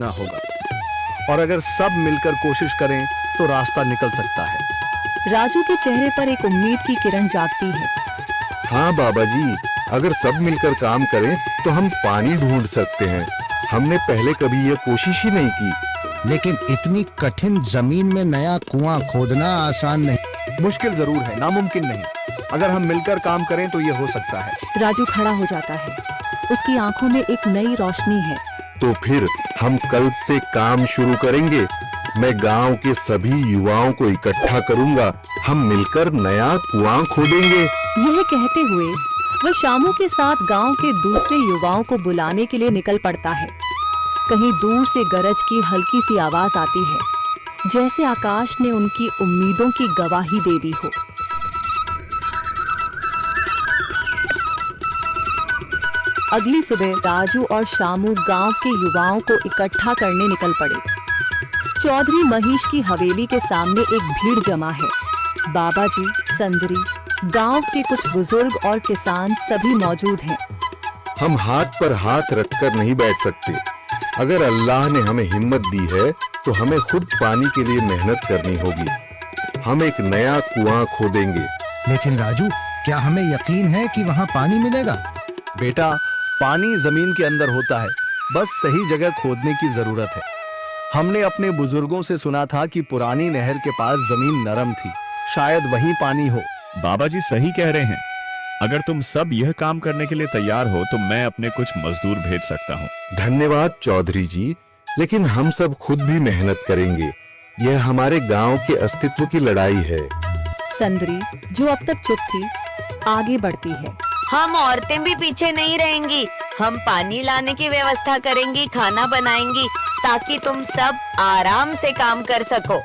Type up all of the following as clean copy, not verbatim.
ना होगा, और अगर सब मिलकर कोशिश करें तो रास्ता निकल सकता है। राजू के चेहरे पर एक उम्मीद की किरण जागती है। हाँ बाबा जी, अगर सब मिलकर काम करें तो हम पानी ढूंढ सकते हैं। हमने पहले कभी ये कोशिश ही नहीं की। लेकिन इतनी कठिन जमीन में नया कुआं खोदना आसान नहीं। मुश्किल जरूर है, नामुमकिन नहीं। अगर हम मिलकर काम करें तो ये हो सकता है। राजू खड़ा हो जाता है। उसकी आंखों में एक नई रोशनी है। तो फिर हम कल से काम शुरू करेंगे। मैं गांव के सभी युवाओं को इकट्ठा करूंगा। हम मिलकर नया कुआं खोदेंगे। यह कहते हुए वह शामू के साथ गांव के दूसरे युवाओं को बुलाने के लिए निकल पड़ता है। कहीं दूर से गरज की हल्की सी आवाज आती है, जैसे आकाश ने उनकी उम्मीदों की गवाही दे दी हो। अगली सुबह राजू और शामू गांव के युवाओं को इकट्ठा करने निकल पड़े। चौधरी महेश की हवेली के सामने एक भीड़ जमा है। बाबा जी, संदरी, गांव के कुछ बुजुर्ग और किसान सभी मौजूद हैं। हम हाथ पर हाथ रखकर नहीं बैठ सकते। अगर अल्लाह ने हमें हिम्मत दी है तो हमें खुद पानी के लिए मेहनत करनी होगी। हम एक नया कुआं खोदेंगे। लेकिन राजू, क्या हमें यकीन है कि वहाँ पानी मिलेगा? बेटा, पानी जमीन के अंदर होता है, बस सही जगह खोदने की जरूरत है। हमने अपने बुजुर्गों से सुना था कि पुरानी नहर के पास जमीन नरम थी, शायद वहीं पानी हो। बाबा जी सही कह रहे हैं। अगर तुम सब यह काम करने के लिए तैयार हो तो मैं अपने कुछ मजदूर भेज सकता हूँ। धन्यवाद चौधरी जी, लेकिन हम सब खुद भी मेहनत करेंगे। यह हमारे गांव के अस्तित्व की लड़ाई है। संदरी, जो अब तक चुप थी, आगे बढ़ती है। हम औरतें भी पीछे नहीं रहेंगी। हम पानी लाने की व्यवस्था करेंगी, खाना बनाएंगी, ताकि तुम सब आराम से काम कर सको।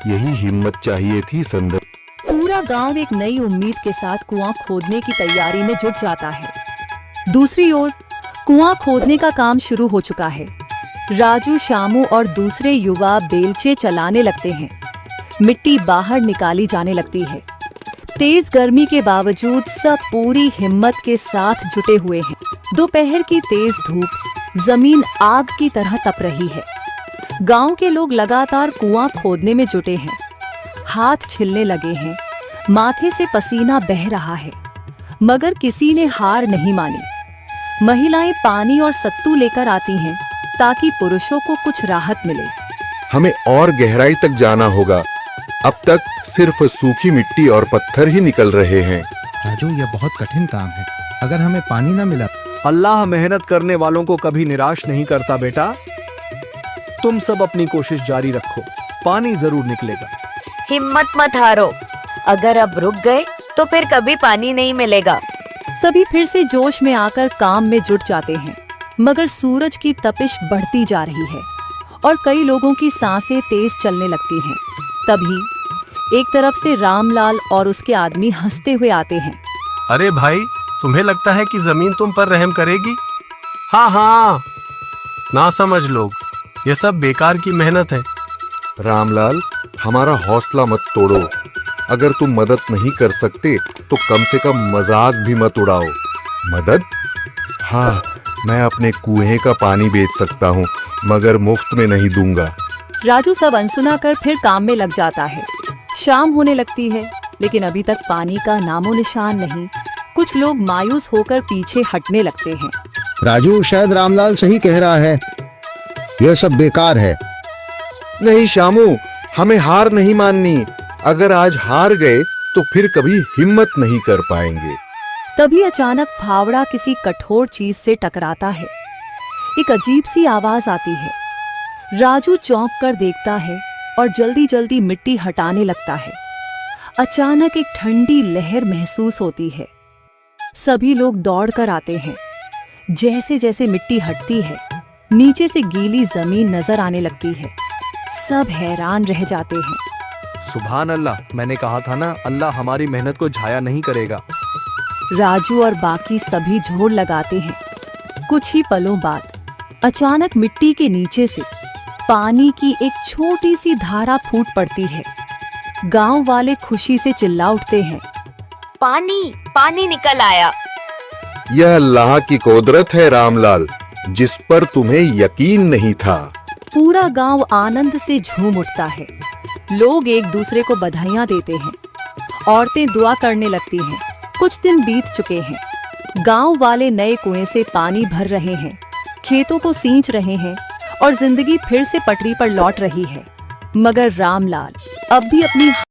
यही हिम्मत चाहिए थी संदर। पूरा गांव एक नई उम्मीद के साथ कुआं खोदने की तैयारी में जुट जाता है। दूसरी ओर कुआं खोदने का काम शुरू हो चुका है। राजू, शामू और दूसरे युवा बेलचे चलाने लगते हैं। मिट्टी बाहर निकाली जाने लगती है। तेज गर्मी के बावजूद सब पूरी हिम्मत के साथ जुटे हुए हैं। दोपहर की तेज धूप जमीन आग की तरह तप रही है। गांव के लोग लगातार कुआं खोदने में जुटे हैं। हाथ छिलने लगे हैं, माथे से पसीना बह रहा है, मगर किसी ने हार नहीं मानी। महिलाएं पानी और सत्तू लेकर आती हैं ताकि पुरुषों को कुछ राहत मिले। हमें और गहराई तक जाना होगा। अब तक सिर्फ सूखी मिट्टी और पत्थर ही निकल रहे हैं। राजू, यह बहुत कठिन काम है। अगर हमें पानी न मिला। अल्लाह मेहनत करने वालों को कभी निराश नहीं करता बेटा। तुम सब अपनी कोशिश जारी रखो, पानी जरूर निकलेगा। हिम्मत मत हारो। अगर अब रुक गए तो फिर कभी पानी नहीं मिलेगा। सभी फिर से जोश में आकर काम में जुट जाते हैं, मगर सूरज की तपिश बढ़ती जा रही है और कई लोगों की सांसें तेज चलने लगती हैं। तभी एक तरफ से रामलाल और उसके आदमी हंसते हुए आते हैं। अरे भाई, तुम्हें लगता है कि जमीन तुम पर रहम करेगी? हाँ हाँ, ना समझ लोग, ये सब बेकार की मेहनत है। रामलाल, हमारा हौसला मत तोड़ो। अगर तुम मदद नहीं कर सकते तो कम से कम मजाक भी मत उड़ाओ। मदद? हाँ, मैं अपने कुएं का पानी बेच सकता हूँ, मगर मुफ्त में नहीं दूंगा। राजू सब अनसुना कर फिर काम में लग जाता है। शाम होने लगती है, लेकिन अभी तक पानी का नामो निशान नहीं। कुछ लोग मायूस होकर पीछे हटने लगते हैं। राजू, शायद रामलाल सही कह रहा है। यह सब बेकार है। नहीं शामू, हमें हार नहीं माननी। अगर आज हार गए तो फिर कभी हिम्मत नहीं कर पाएंगे। तभी अचानक फावड़ा किसी कठोर चीज से टकराता है। एक अजीब सी आवाज आती है। राजू चौंक कर देखता है और जल्दी जल्दी मिट्टी हटाने लगता है। अचानक एक ठंडी लहर महसूस होती है। सभी लोग दौड़ कर आते हैं। जैसे जैसे मिट्टी हटती है, नीचे से गीली जमीन नजर आने लगती है। सब हैरान रह जाते हैं। सुभान अल्लाह, मैंने कहा था ना, अल्लाह हमारी मेहनत को जाया नहीं करेगा। राजू और बाकी सभी जोर लगाते हैं। कुछ ही पलों बाद अचानक मिट्टी के नीचे से पानी की एक छोटी सी धारा फूट पड़ती है। गांव वाले खुशी से चिल्ला उठते हैं। पानी पानी निकल आया। यह अल्लाह की कुदरत है रामलाल, जिस पर तुम्हें यकीन नहीं था। पूरा गांव आनंद से झूम उठता है। लोग एक दूसरे को बधाइयां देते हैं। औरतें दुआ करने लगती हैं। कुछ दिन बीत चुके हैं। गांव वाले नए कुएं से पानी भर रहे हैं, खेतों को सींच रहे हैं और जिंदगी फिर से पटरी पर लौट रही है। मगर रामलाल अब भी अपनी